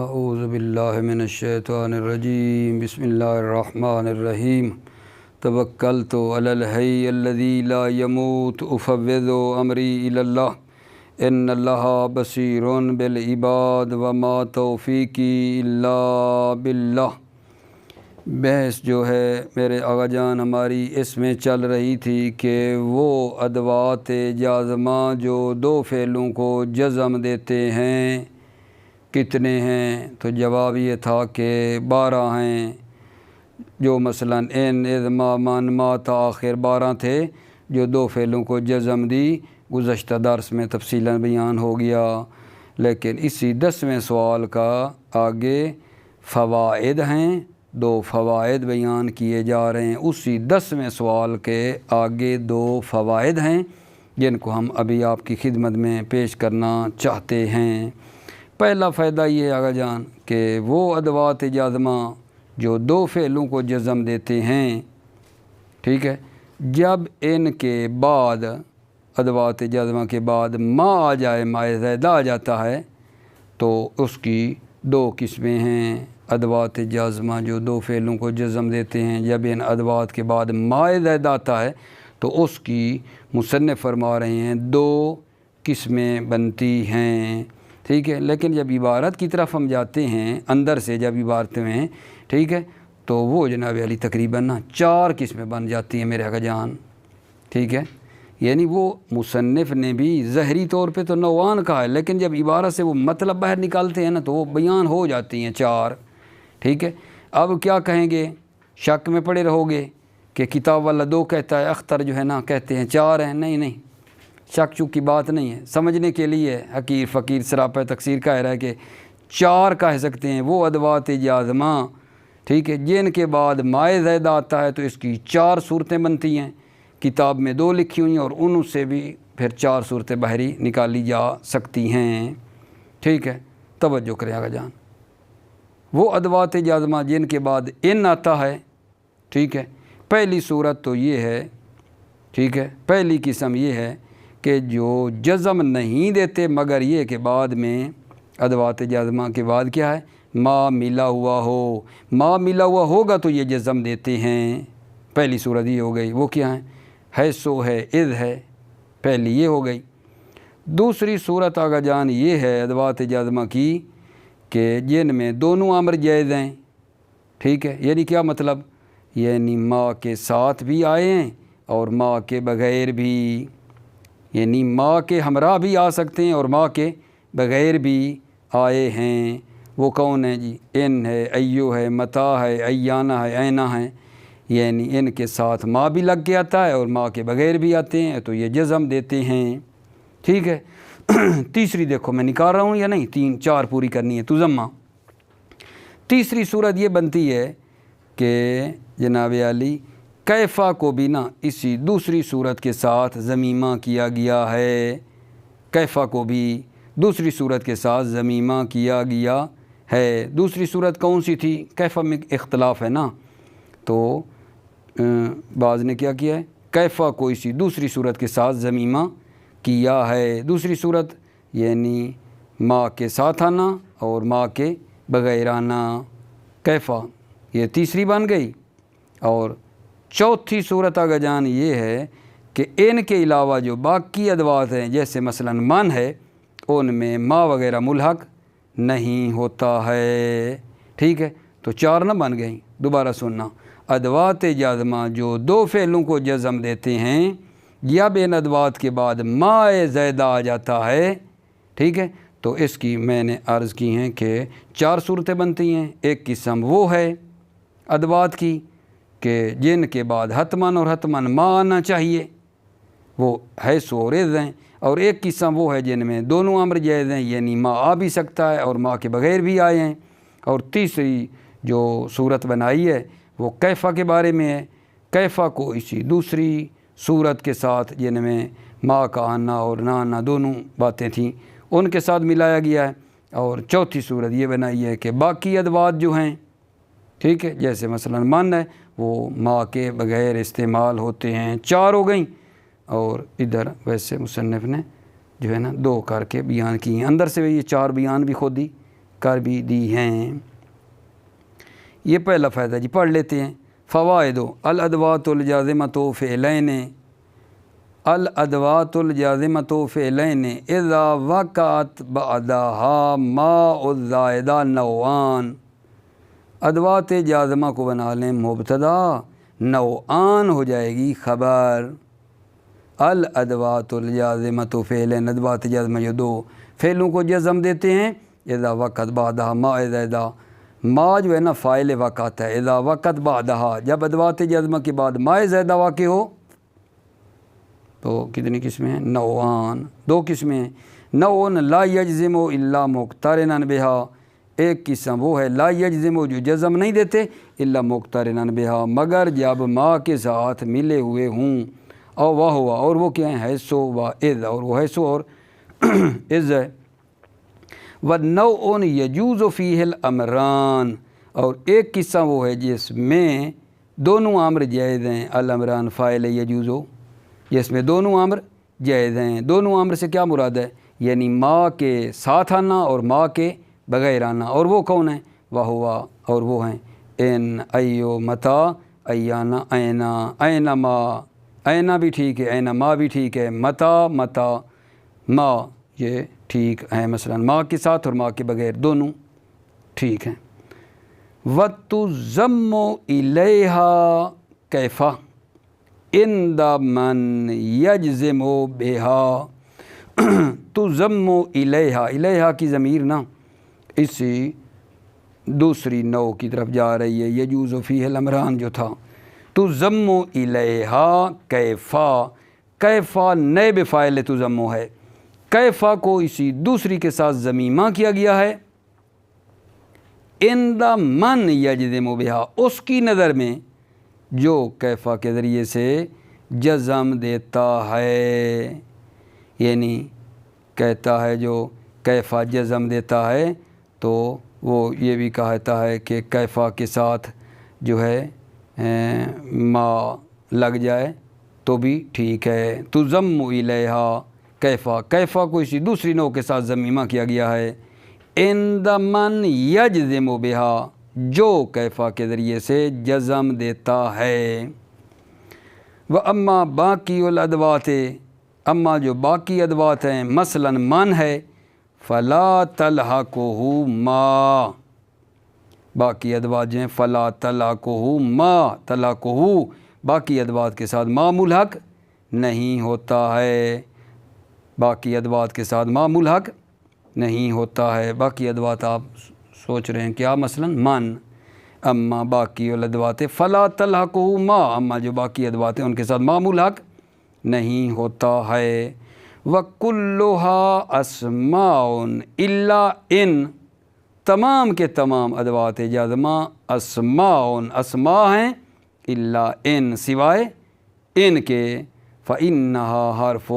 اعوذ باللہ من الشیطان الرجیم بسم اللہ الرحمن الرحیم توکلت علی الحی الذی لا یموت افوض امری الی اللہ ان اللہ بصیر بالعباد وما توفیقی الا باللہ۔ بحث جو ہے میرے آقا جان ہماری اس میں چل رہی تھی کہ وہ ادوات جازمہ جو دو فعلوں کو جزم دیتے ہیں کتنے ہیں؟ تو جواب یہ تھا کہ 12 ہیں، جو مثلاً ان اذ ما من ما تا آخر 12 تھے جو دو فعلوں کو جزم دی، گزشتہ درس میں تفصیلاً بیان ہو گیا۔ لیکن اسی 10ویں سوال کا آگے فوائد ہیں، 2 فوائد بیان کیے جا رہے ہیں۔ اسی 10ویں سوال کے آگے 2 فوائد ہیں جن کو ہم ابھی آپ کی خدمت میں پیش کرنا چاہتے ہیں۔ پہلا فائدہ یہ ہے آقا جان کہ وہ ادوات جازمہ جو دو فعلوں کو جزم دیتے ہیں، ٹھیک ہے، جب ان کے بعد ادوات جازمہ کے بعد ما آ جائے، ما زائدہ آ جاتا ہے تو اس کی 2 قسمیں ہیں۔ ادوات جازمہ جو دو فعلوں کو جزم دیتے ہیں، جب ان ادوات کے بعد ما زائدہ آتا ہے تو اس کی مصنف فرما رہے ہیں 2 قسمیں بنتی ہیں، ٹھیک ہے۔ لیکن جب عبارت کی طرف ہم جاتے ہیں، اندر سے جب عبارتیں ہیں، ٹھیک ہے، تو وہ جناب علی تقریباً 4 قسمیں بن جاتی ہیں میرے آقا جان، ٹھیک ہے۔ یعنی وہ مصنف نے بھی ظاہری طور پہ تو نوعان کہا ہے، لیکن جب عبارت سے وہ مطلب باہر نکالتے ہیں نا تو وہ بیان ہو جاتی ہیں 4، ٹھیک ہے۔ اب کیا کہیں گے؟ شک میں پڑے رہو گے کہ کتاب والا 2 کہتا ہے، اختر جو ہے نا کہتے ہیں 4 ہیں۔ نہیں، شک چک کی بات نہیں ہے، سمجھنے کے لیے حقیر فقیر سراپہ تقصیر کہہ رہا ہے کہ 4 کہہ سکتے ہیں وہ ادوات جازمہ، ٹھیک ہے، جن کے بعد مائے زائدہ آتا ہے تو اس کی 4 صورتیں بنتی ہیں۔ کتاب میں 2 لکھی ہوئی ہیں اور ان سے بھی پھر 4 صورتیں باہری نکالی جا سکتی ہیں، ٹھیک ہے۔ توجہ کریں آقا جان، وہ ادوات جازمہ جن کے بعد ان آتا ہے، ٹھیک ہے۔ پہلی صورت تو یہ ہے، ٹھیک ہے، پہلی قسم یہ ہے کہ جو جزم نہیں دیتے مگر یہ کہ بعد میں ادوات جازمہ کے بعد کیا ہے؟ ما ملا ہوا ہو، ما ملا ہوا ہوگا تو یہ جزم دیتے ہیں۔ پہلی صورت یہ ہو گئی، وہ کیا ہے سو ہے، اذ ہے، پہلی یہ ہو گئی۔ دوسری صورت آقا جان یہ ہے ادوات جازمہ کی کہ جن میں دونوں امر جائز ہیں، ٹھیک ہے۔ یعنی کیا مطلب؟ یعنی ما کے ساتھ بھی آئے ہیں اور ما کے بغیر بھی، یعنی ما کے ہمراہ بھی آ سکتے ہیں اور ما کے بغیر بھی آئے ہیں۔ وہ کون ہیں جی؟ ان ہے، ایو ہے، متا ہے، ایانہ ہے، اینا ہے، یعنی ان کے ساتھ ما بھی لگ کے آتا ہے اور ما کے بغیر بھی آتے ہیں تو یہ جزم دیتے ہیں، ٹھیک ہے۔ تیسری دیکھو میں نکال رہا ہوں یا نہیں، 3 4 پوری کرنی ہے تزمہ۔ تیسری صورت یہ بنتی ہے کہ جناب علی کیفا کو بھی نا اسی دوسری صورت کے ساتھ ضمیمہ کیا گیا ہے، کیفا کو بھی دوسری صورت کے ساتھ ضمیمہ کیا گیا ہے۔ دوسری صورت کون سی تھی؟ کیفا میں اختلاف ہے نا، تو بعض نے کیا کیا ہے؟ کیفا کو اسی دوسری صورت کے ساتھ ضمیمہ کیا ہے۔ دوسری صورت یعنی ما کے ساتھ آنا اور ما کے بغیر آنا، کیفا یہ تیسری بن گئی۔ اور چوتھی صورت آقا جان یہ ہے کہ ان کے علاوہ جو باقی ادوات ہیں جیسے مثلاً من ہے، ان میں ما وغیرہ ملحق نہیں ہوتا ہے، ٹھیک ہے۔ تو 4 نہ بن گئیں، دوبارہ سننا۔ ادوات جازمہ جو دو فعلوں کو جزم دیتے ہیں، جب ان ادوات کے بعد ما زائدہ آ جاتا ہے، ٹھیک ہے، تو اس کی میں نے عرض کی ہیں کہ 4 صورتیں بنتی ہیں۔ ایک قسم وہ ہے ادوات کی کہ جن کے بعد حتماً اور حتماً ما آنا چاہیے، وہ ہے سو اور اذ ہیں۔ اور ایک قسم وہ ہے جن میں دونوں امر جائز ہیں، یعنی ما آ بھی سکتا ہے اور ما کے بغیر بھی آئے ہیں۔ اور تیسری جو صورت بنائی ہے وہ کیفا کے بارے میں ہے، کیفا کو اسی دوسری صورت کے ساتھ جن میں ما کا آنا اور نہ آنا دونوں باتیں تھیں ان کے ساتھ ملایا گیا ہے۔ اور چوتھی صورت یہ بنائی ہے کہ باقی ادوات جو ہیں، ٹھیک ہے، جیسے مثلاً من ہے، وہ ما کے بغیر استعمال ہوتے ہیں۔ 4 ہو گئیں، اور ادھر ویسے مصنف نے جو ہے نا 2 کر کے بیان کی ہیں، اندر سے یہ 4 بیان بھی خود ہی کر بھی دی ہیں۔ یہ پہلا فائدہ جی، پڑھ لیتے ہیں۔ فوائد: الادوات الجازمۃ فعلین، الادوات الجازمۃ فعلین اذا وقعت بعدها ما الزائدہ نوعان۔ ادوات جازمہ کو بنا لیں مبتدا، نوعان ہو جائے گی خبر۔ الادوات الجازمۃ فعلین، ادوات جازمہ جو دو فعلوں کو جزم دیتے ہیں، اذا وقعت بعدها ما زائدہ، ما جو ہے نا فاعل وقعت ہے، اذا وقعت بعدها جب ادوات جازمہ کے بعد ما زائدہ واقع ہو تو کتنی قسمیں ہیں؟ نوعان، دو قسمیں ہیں۔ نوع لا یجزم الا مقترنا بہا، ایک قسم وہ ہے لا یجزم جو جزم نہیں دیتے الا مقترنا بہا مگر جب ما کے ساتھ ملے ہوئے ہوں، اور وہ ہوا، اور وہ کیا ہیں؟ حیث و اذ، اور وہ حیث اور اذ ہے۔ وَالنَّوْعٌ يَجُوزُ فِيهِ الْأَمْرَانِ، اور ایک قصہ وہ ہے جس میں دونوں امر جائز ہیں۔ الامران فاعل یجوزو، جس میں دونوں امر جائز ہیں۔ دونوں امر سے کیا مراد ہے؟ یعنی ما کے ساتھ آنا اور ما کے بغیر آنا، اور وہ کون ہیں؟ وہ ہوا، اور وہ ہیں ان، ایو، متا، ایانا، اینا، اینا ما، اینا بھی ٹھیک ہے، اینا ما بھی ٹھیک ہے، متا، متا، ما یہ ٹھیک ہے، مثلا ما کے ساتھ اور ما کے بغیر دونوں ٹھیک ہیں۔ وَتُضَمُّ إِلَيْهَا كَيْفَ عِنْدَ مَنْ يَجْزِمُ بِهَا۔ تُضَمُّ إِلَيْهَا، الیہا کی ضمیر نا اسی دوسری نوع کی طرف جا رہی ہے، یجوز فیہ الامران جو تھا۔ تُضَمُّ إِلَيْهَا كَيْفَ، کیف نائب فاعل تُضَمُّ ہے، کیفا کو اسی دوسری کے ساتھ ضمیمہ کیا گیا ہے۔ عند من یجزم بہا، اس کی نظر میں جو کیفا کے ذریعے سے جزم دیتا ہے، یعنی کہتا ہے جو کیفا جزم دیتا ہے تو وہ یہ بھی کہتا ہے کہ کیفا کے ساتھ جو ہے ما لگ جائے تو بھی ٹھیک ہے۔ تضم الیہا کیفا، کیفا کو اسی دوسری نوع کے ساتھ ضمیمہ کیا گیا ہے۔ عند من یجزم بہا، جو کیفا کے ذریعے سے جزم دیتا ہے۔ واما باقی الادوات، اما جو باقی ادوات ہیں، مثلا من ہے، فلا تلحقہ ما، باقی ادوات جو ہیں فلا تلحقہ ما، تلحقہ باقی ادوات کے ساتھ ما ملحق نہیں ہوتا ہے، باقی ادوات کے ساتھ ما ملحق نہیں ہوتا ہے۔ باقی ادوات آپ سوچ رہے ہیں کیا؟ مثلا من، اما باقی الادوات فلا تلحقہ ما، اما جو باقی ادوات ہیں ان کے ساتھ ما ملحق نہیں ہوتا ہے۔ وَكُلُّهَا أَسْمَاءٌ إِلَّا إِن، تمام کے تمام ادوات جازمہ اسماء، اسماء ہیں، الا ان، سوائے ان کے، فَإِنَّهَا حرف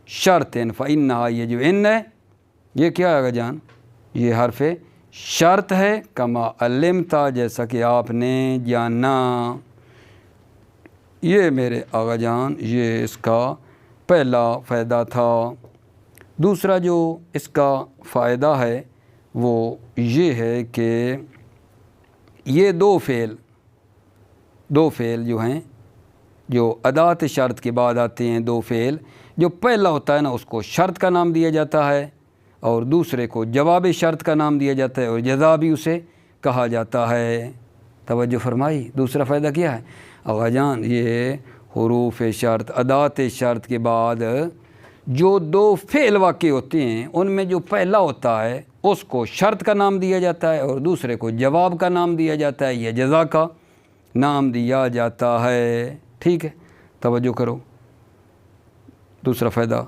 شرط، فَإِنَّهَا یہ جو ان ہے یہ کیا ہے آقا جان؟ یہ حرف شرط ہے، کما علمتا جیسا کہ آپ نے جانا۔ یہ میرے آقا جان یہ اس کا پہلا فائدہ تھا۔ دوسرا جو اس کا فائدہ ہے وہ یہ ہے کہ یہ دو فعل جو ہیں جو ادات شرط کے بعد آتے ہیں، دو فعل، جو پہلا ہوتا ہے نا اس کو شرط کا نام دیا جاتا ہے اور دوسرے کو جواب شرط کا نام دیا جاتا ہے، اور جزا بھی اسے کہا جاتا ہے۔ توجہ فرمائی۔ دوسرا فائدہ کیا ہے آقا جان؟ یہ حروف شرط، ادات شرط کے بعد جو دو فعل واقع ہوتے ہیں ان میں جو پہلا ہوتا ہے اس کو شرط کا نام دیا جاتا ہے اور دوسرے کو جواب کا نام دیا جاتا ہے یا جزا کا نام دیا جاتا ہے۔ ٹھیک ہے، توجہ کرو۔ دوسرا فائدہ،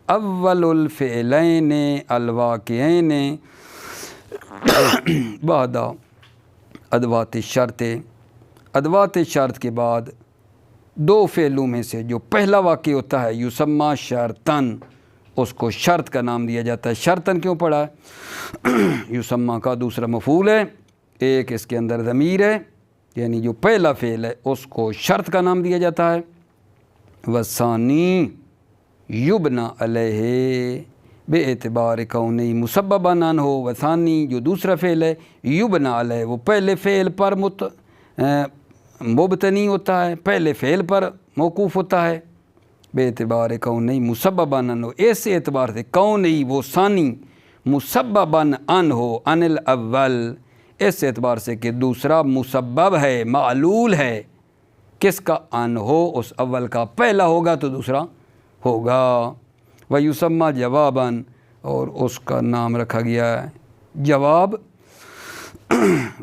اول الفعلین الواقعین بعد ادوات شرط، ادوات شرط کے بعد دو فعلوں میں سے جو پہلا واقع ہوتا ہے یسمى شرطن، اس کو شرط کا نام دیا جاتا ہے۔ شرطن کیوں پڑھا ہے؟ یسمى کا دوسرا مفعول ہے، ایک اس کے اندر ضمیر ہے، یعنی جو پہلا فعل ہے اس کو شرط کا نام دیا جاتا ہے۔ والثانی یبنى علیہ بے اعتبار کونی مسبباً عنہ و ثانی جو دوسرا فعل ہے یبنا علیہ وہ پہلے فعل پر مبتنی ہوتا ہے، پہلے فعل پر موقوف ہوتا ہے۔ بے اعتبار کونی مسبباً عنہ اس اعتبار سے کونی وہ ثانی مسبباً عنہ عن الاول اس اعتبار سے کہ دوسرا مسبب ہے، معلول ہے، کس کا؟ عنہ اس اول کا، پہلا ہوگا تو دوسرا ہوگا۔ ویسمى جواباً اور اس کا نام رکھا گیا ہے جواب۔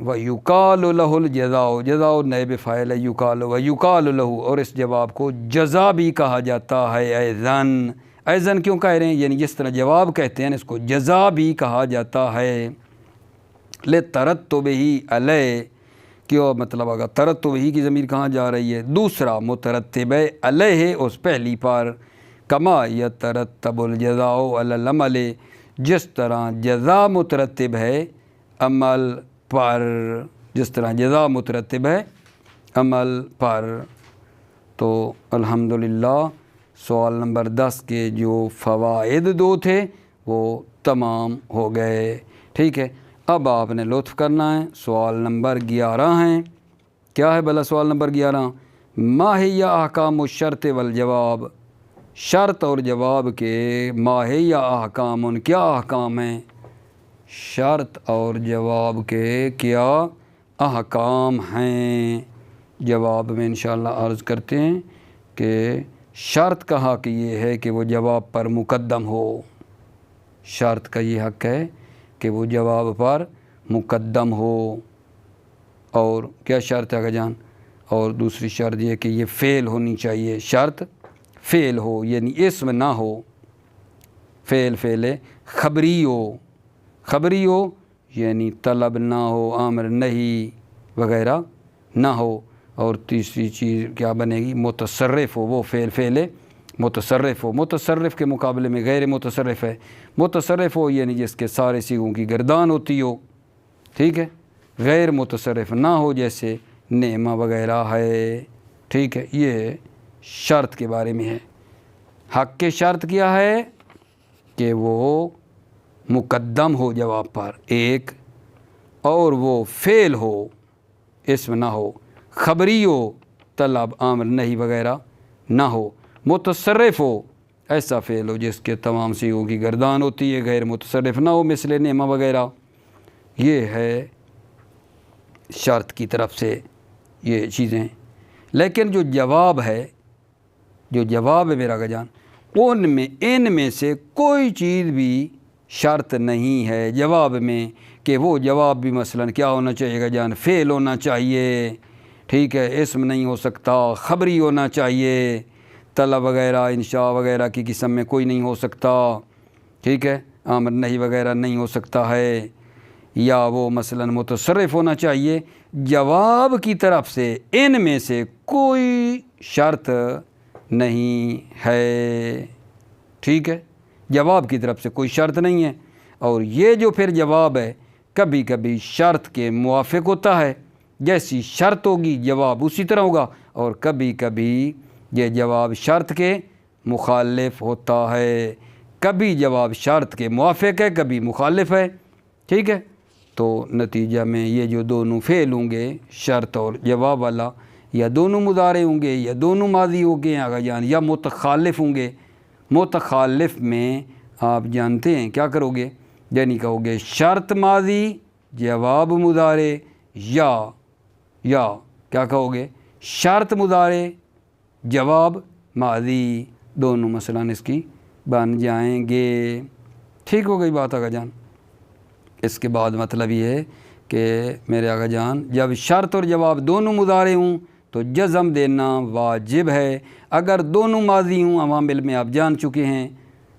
ویقال لہ الجزاء جزاء نائب فاعل ہے یقال، ویقال لہ اور اس جواب کو جزا بھی کہا جاتا ہے ایضاً۔ ایضاً کیوں کہہ رہے ہیں؟ یعنی جس طرح جواب کہتے ہیں اس کو جزا بھی کہا جاتا ہے۔ لترتبہ علیہ کیوں مطلب ہوگا؟ ترتبہ کی ضمیر کہاں جا رہی ہے؟ دوسرا مترتب علیہ اس پہلی پر، کما یترتب الجزاء علی العمل جس طرح جزا مترتب ہے عمل پر، جس طرح جزا مترتب ہے عمل پر۔ تو الحمدللہ سوال نمبر 10 کے جو فوائد 2 تھے وہ تمام ہو گئے، ٹھیک ہے۔ اب آپ نے لطف کرنا ہے، سوال نمبر 11 ہیں۔ کیا ہے بھلا سوال نمبر 11؟ ما ہی احکام الشرط والجواب، شرط اور جواب کے ما ہی احکام ان کیا احکام ہیں؟ شرط اور جواب کے کیا احکام ہیں؟ جواب میں انشاءاللہ عرض کرتے ہیں کہ شرط کا حق یہ ہے کہ وہ جواب پر مقدم ہو، شرط کا یہ حق ہے کہ وہ جواب پر مقدم ہو۔ اور کیا شرط ہے جان؟ اور دوسری شرط یہ کہ یہ فعل ہونی چاہیے، شرط فعل ہو یعنی اسم نہ ہو، فعل خبری ہو، خبری ہو یعنی طلب نہ ہو، امر نہیں وغیرہ نہ ہو۔ اور تیسری چیز کیا بنے گی؟ متصرف ہو، وہ فعل متصرف ہو، متصرف کے مقابلے میں غیر متصرف ہے۔ متصرف ہو یعنی جس کے سارے صیغوں کی گردان ہوتی ہو، ٹھیک ہے۔ غیر متصرف نہ ہو جیسے نعمہ وغیرہ ہے، ٹھیک ہے۔ یہ شرط کے بارے میں ہے۔ حق کے شرط کیا ہے؟ کہ وہ مقدم ہو جواب پر ایک، اور وہ فعل ہو، اسم نہ ہو، خبری ہو، طلب امر نہیں وغیرہ نہ ہو، متصرف ہو، ایسا فعل ہو جس کے تمام صیغوں کی گردان ہوتی ہے، غیر متصرف نہ ہو مثل نعمہ وغیرہ۔ یہ ہے شرط کی طرف سے یہ چیزیں۔ لیکن جو جواب ہے، جو جواب ہے میرا جان، ان میں سے کوئی چیز بھی شرط نہیں ہے جواب میں، کہ وہ جواب بھی مثلا کیا ہونا چاہیے گا جان؟ فعل ہونا چاہیے، ٹھیک ہے، اسم نہیں ہو سکتا، خبری ہونا چاہیے، طلب وغیرہ انشاء وغیرہ کی قسم میں کوئی نہیں ہو سکتا، ٹھیک ہے، امر نہیں وغیرہ نہیں ہو سکتا ہے، یا وہ مثلا متصرف ہونا چاہیے۔ جواب کی طرف سے ان میں سے کوئی شرط نہیں ہے، ٹھیک ہے، جواب کی طرف سے کوئی شرط نہیں ہے۔ اور یہ جو پھر جواب ہے کبھی کبھی شرط کے موافق ہوتا ہے، جیسی شرط ہوگی جواب اسی طرح ہوگا، اور کبھی کبھی یہ جواب شرط کے مخالف ہوتا ہے، کبھی جواب شرط کے موافق ہے کبھی مخالف ہے، ٹھیک ہے۔ تو نتیجہ میں یہ جو دونوں فعل ہوں گے شرط اور جواب والا، یا دونوں مضارع ہوں گے یا دونوں ماضی ہوں گے آگا جان، یا متخالف ہوں گے۔ متخالف میں آپ جانتے ہیں کیا کرو گے؟ یعنی کہو گے شرط ماضی جواب مضارع، یا کیا کہو گے؟ شرط مضارع جواب ماضی، دونوں مثلا اس کی بن جائیں گے۔ ٹھیک ہو گئی بات آگا جان؟ اس کے بعد مطلب یہ ہے کہ میرے آقا جان جب شرط اور جواب دونوں مضارع ہوں تو جزم دینا واجب ہے، اگر دونوں ماضی ہوں عوامل میں آپ جان چکے ہیں،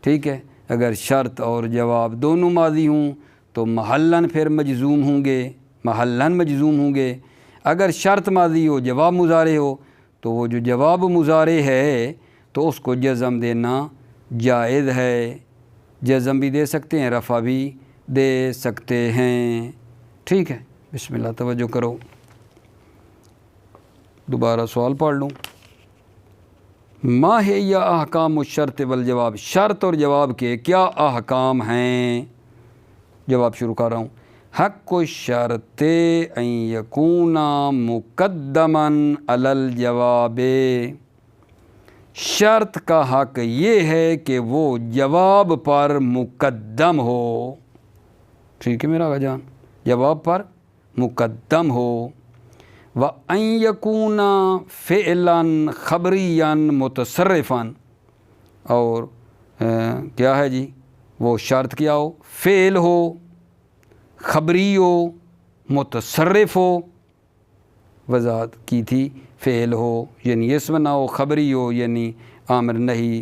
ٹھیک ہے۔ اگر شرط اور جواب دونوں ماضی ہوں تو محلاً پھر مجزوم ہوں گے، محلاً مجزوم ہوں گے۔ اگر شرط ماضی ہو جواب مضارع ہو تو وہ جو جواب مضارع ہے تو اس کو جزم دینا جائز ہے، جزم بھی دے سکتے ہیں، رفع بھی دے سکتے ہیں، ٹھیک ہے۔ بسم اللہ توجہ کرو، دوبارہ سوال پڑھ لوں۔ ما ہے یا احکام الشرط والجواب، شرط اور جواب کے کیا احکام ہیں؟ جواب شروع کر رہا ہوں۔ حق الشرط ان یکون مقدما علی الجواب، شرط کا حق یہ ہے کہ وہ جواب پر مقدم ہو، ٹھیک ہے میرا آقا جان، جواب پر مقدم ہو۔ وَأَن يَكُونَ فِعْلًا خبريًا متصرفاً، اور کیا ہے جی، وہ شرط کیا ہو، فعل ہو، خبری ہو، متصرف ہو، وضاحت کی تھی، فعل ہو یعنی اسم نہ ہو، خبری ہو یعنی امر نہیں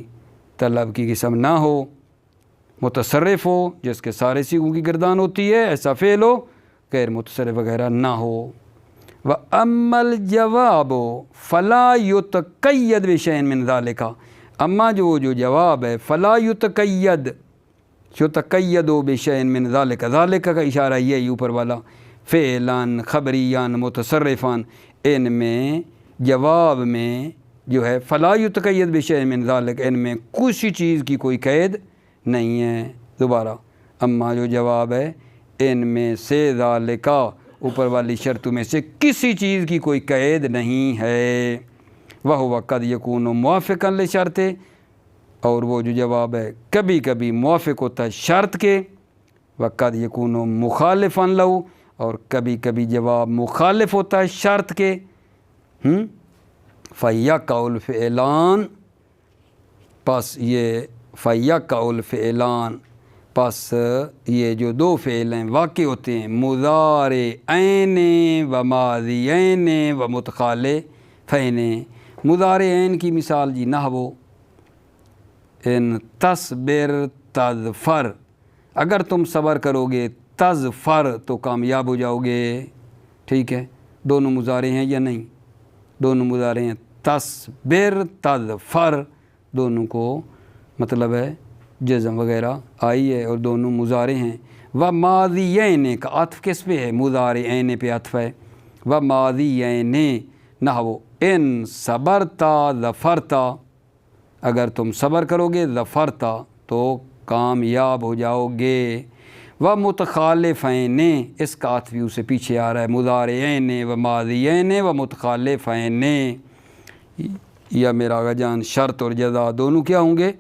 طلب کی قسم نہ ہو، متصرف ہو جس کے سارے سیغوں کی گردان ہوتی ہے ایسا فعل ہو، غیر متصرف وغیرہ نہ ہو۔ وَأَمَّا الْجَوَابُ فَلَا يُتَقَيَّدْ بِشَيْءٍ مِّن ذَلِكَ، اما جو جواب ہے فَلَا يُتَقَيَّدْ، يُتَقَيَّدُ بِشَيْءٍ مِّن ذَلِكَ، ذَلِكَ کا اشارہ یہی اوپر والا، فعلاً خبریاً متصرفاً، ان میں جواب میں جو ہے فَلَا يُتَقَيَّدْ بِشَيْءٍ مِّن ذَلِكَ، ان میں کسی چیز کی کوئی قید نہیں ہے۔ دوبارہ، اما جو جواب ہے ان میں سے ذالک، اوپر والی شرطوں میں سے کسی چیز کی کوئی قید نہیں ہے۔ وَهُوَ قَدْ يَكُونُ مُوَافِقًا لِشَرْطِ، اور وہ جو جواب ہے کبھی کبھی موافق ہوتا ہے شرط کے، وَقَدْ يَكُونُ مُخَالِفًا لَهُ، اور کبھی کبھی جواب مخالف ہوتا ہے شرط کے۔ فَيَقَعُ الْفِعْلَانِ، پس یہ فَيَقَعُ الْفِعْلَانِ، پس یہ جو دو فعل ہیں واقع ہوتے ہیں، مضارعین و ماضیین و متخالفین۔ مضارعین کی مثال جی نحو ان تصبر تظفر، اگر تم صبر کرو گے تظفر تو کامیاب ہو جاؤ گے، ٹھیک ہے، دونوں مضارع ہیں یا نہیں؟ دونوں مضارع ہیں، تصبر تظفر، دونوں کو مطلب ہے جزم وغیرہ آئی ہے اور دونوں مضارع ہیں۔ و ماضیین کا عطف کس پہ ہے؟ مضارعین پہ عطف ہے۔ و ماضیین نحو ان صبرتا ظفرتا، اگر تم صبر کرو گے ظفرتا تو کامیاب ہو جاؤ گے۔ و متخالفین، اس کا عطف اسے پیچھے آ رہا ہے، مضارعین و ماضیین و متخالفین، یا میرا آقا جان شرط اور جزا دونوں کیا ہوں گے؟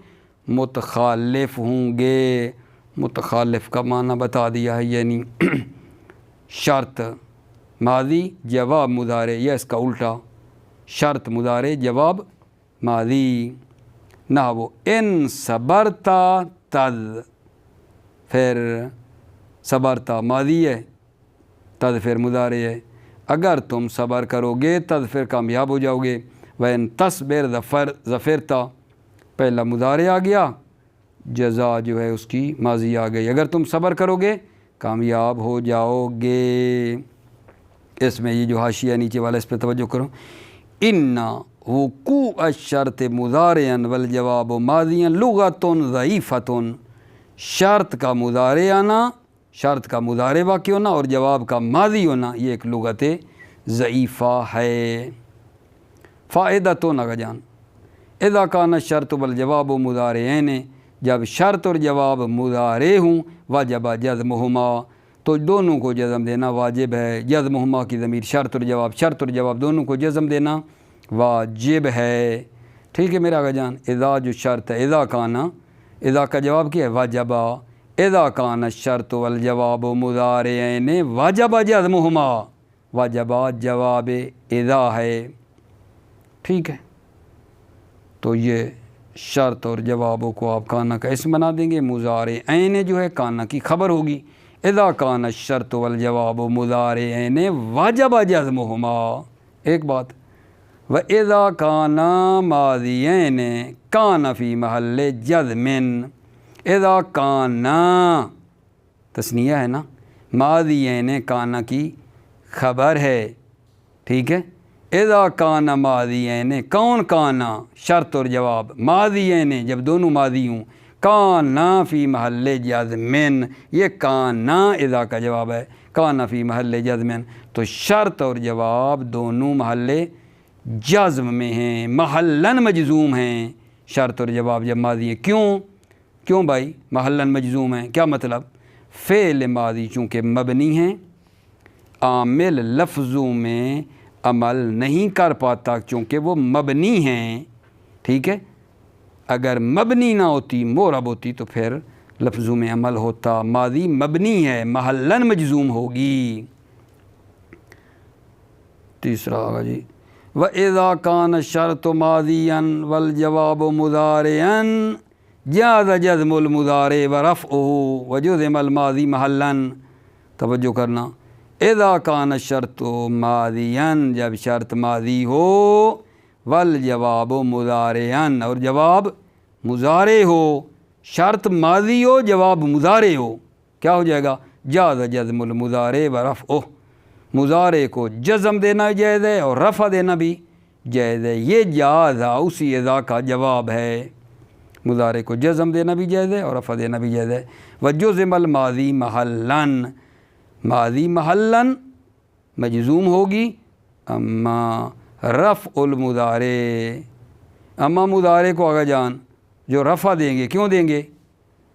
متخالف ہوں گے۔ متخالف کا معنی بتا دیا ہے، یعنی شرط ماضی جواب مضارع، یا اس کا الٹا، شرط مضارع جواب ماضی۔ نحو ان صبرتا تذ، پھر صبرتا ماضی ہے، تذ پھر مضارع ہے، اگر تم صبر کرو گے تذ پھر کامیاب ہو جاؤ گے۔ وَإِن تَصْبِرْ ظَفِرْتَ، پہلا مضارع آ گیا، جزا جو ہے اس کی ماضی آ گئی، اگر تم صبر کرو گے کامیاب ہو جاؤ گے۔ اس میں یہ جو حاشیہ نیچے والا اس پہ توجہ کرو، ان وقوع الشرط مضارعا والجواب ماضیا لغۃ ضعیفۃ، شرط کا مضارع آنا، شرط کا مضارع واقع ہونا اور جواب کا ماضی ہونا، یہ ایک لغت ضعیفہ ہے۔ فائدۃ آقا جان، اذا کان الشرط والجواب مضارعین، جب شرط اور جواب مضارع ہوں، واجب جزمہما، تو دونوں کو جزم دینا واجب ہے۔ جزمہما کی ضمیر شرط اور جواب دونوں کو جزم دینا واجب ہے، ٹھیک ہے میرا آقا جان۔ اذا جو شرط ہے، اذا کانا، اذا کا جواب کیا ہے؟ واجبہ، اذا کان الشرط والجواب مضارعین واجب جزمہما، واجبہ جواب اذا ہے، ٹھیک ہے۔ تو یہ شرط اور جوابوں کو آپ کانا کا اسم بنا دیں گے، مضارعین جو ہے کانا کی خبر ہوگی۔ اذا کان الشرط والجواب مضارعین واجب جزمہما، ایک بات۔ وَإِذَا كَانَ مَاضِيَيْنِ كَانَ فِي مَحَلِّ جَزْمٍ، اذا کانا تثنیہ ہے نا، ماضیین کانا کی خبر ہے، ٹھیک ہے۔ اذا کان ماضیین، کون کانا؟ شرط اور جواب، ماضیین جب دونوں ماضی ہوں، کانا فی محل جزم، یہ کانا اذا کا جواب ہے، کانا فی محل جزم، تو شرط اور جواب دونوں محل جزم میں ہیں، محلاً مجزوم ہیں، شرط اور جواب جب ماضی ہے۔ کیوں بھائی محلاً مجزوم ہیں؟ کیا مطلب؟ فعل ماضی چونکہ مبنی ہیں، عامل لفظوں میں عمل نہیں کر پاتا چونکہ وہ مبنی ہیں، ٹھیک ہے؟ اگر مبنی نہ ہوتی، معرب ہوتی، تو پھر لفظوں میں عمل ہوتا۔ ماضی مبنی ہے، محلاً مجزوم ہوگی۔ تیسرا آگا جی، وَإِذَا كَانَ الشَّرْطُ مَاضِيًا وَالْجَوَابُ مُضَارِعًا جَازَ جَزْمُ الْمُضَارِعِ وَرَفْعُهُ وَجُزِمَ الْمَاضِي مَحَلًّا۔ توجہ کرنا، اذا كان الشرط ماضیاً، جب شرط ماضی ہو، والجواب مضارعاً، اور جواب مضارع ہو۔ شرط ماضی ہو، جواب مضارع ہو، کیا ہو جائے گا؟ جاز جزم المضارع ورفعہ، مضارع کو جزم دینا جائز ہے اور رفع دینا بھی جائز ہے۔ یہ جاز اسی اذا کا جواب ہے، مضارع کو جزم دینا بھی جائز ہے اور رفع دینا بھی جائز ہے۔ وجزم الماضی محلاً، ماضی محلاً مجزوم ہوگی، اما رفع المضارع، اما مضارع کو آگا جان جو رفع دیں گے، کیوں دیں گے؟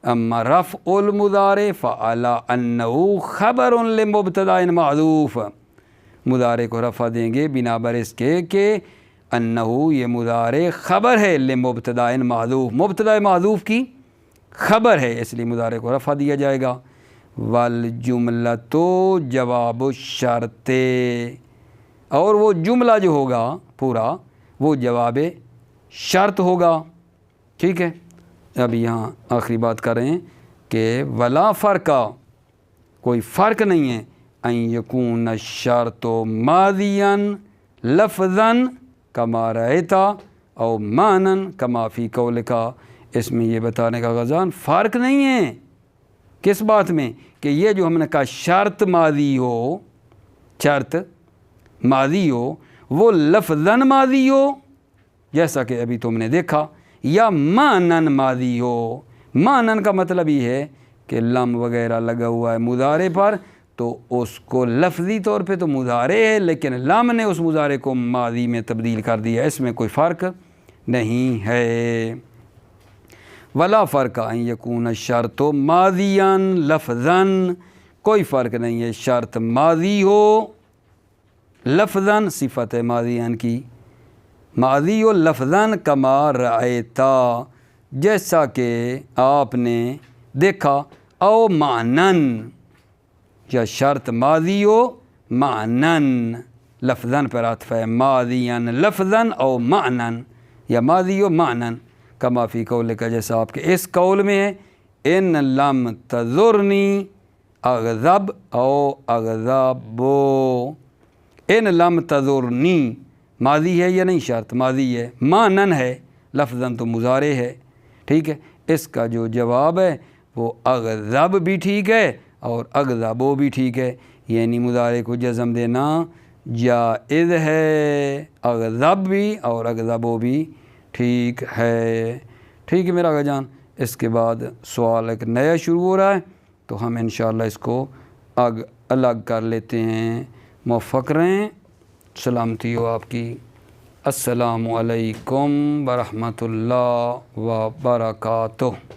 اما رفع المضارع فعلی انہ خبر لمبتدأ محذوف، مضارع کو رفع دیں گے بنا بر اس کے کہ انہ یہ مضارع خبر ہے لمبتدأ محذوف، مبتدأ محذوف کی خبر ہے، اس لیے مضارع کو رفع دیا جائے گا۔ والجملۃ جواب الشرط، اور وہ جملہ جو ہوگا پورا وہ جواب شرط ہوگا، ٹھیک ہے؟ اب یہاں آخری بات کر رہے ہیں کہ ولا فرق، کوئی فرق نہیں ہے، ان یکون الشرط ماضیا لفظا کما رأیت او معنی کما فی قولک، اس میں یہ بتانے کا غزان فرق نہیں ہے کس بات میں کہ یہ جو ہم نے کہا شرط ماضی ہو، شرط ماضی ہو وہ لفظاً ماضی ہو جیسا کہ ابھی تم نے دیکھا، یا معنن ماضی ہو۔ معنن کا مطلب یہ ہے کہ لم وغیرہ لگا ہوا ہے مضارع پر، تو اس کو لفظی طور پہ تو مضارع ہے لیکن لم نے اس مضارع کو ماضی میں تبدیل کر دیا، اس میں کوئی فرق نہیں ہے۔ ولا فرق ان یکون الشرط ماضیا لفظا، کوئی فرق نہیں ہے شرط ماضی ہو لفظا، صفت ماضیا کی ماضی ہو لفظا کما رأیتا، جیسا کہ آپ نے دیکھا، او معنن، یا شرط ماضی ہو معنن، لفظاً پر عطف ہے، ماضیا لفظا او معنن، یا ماضی ہو معنن کما فی قولک، جیسا آپ کے اس قول میں ہے، ان لم تزرنی اغضب او اغضبو، ان لم تزرنی ماضی ہے یا نہیں؟ شرط ماضی ہے، معنن ہے، لفظاً تو مضارع ہے، ٹھیک ہے؟ اس کا جو جواب ہے وہ اغضب بھی ٹھیک ہے اور اغضبو بھی ٹھیک ہے، یعنی مضارع کو جزم دینا جائز ہے، اغضب بھی اور اغضبو بھی ٹھیک ہے، ٹھیک ہے میرا آقا جان۔ اس کے بعد سوال ایک نیا شروع ہو رہا ہے تو ہم انشاءاللہ اس کو الگ کر لیتے ہیں۔ موفق رہیں، سلامتی ہو آپ کی۔ السلام علیکم ورحمۃ اللہ وبرکاتہ۔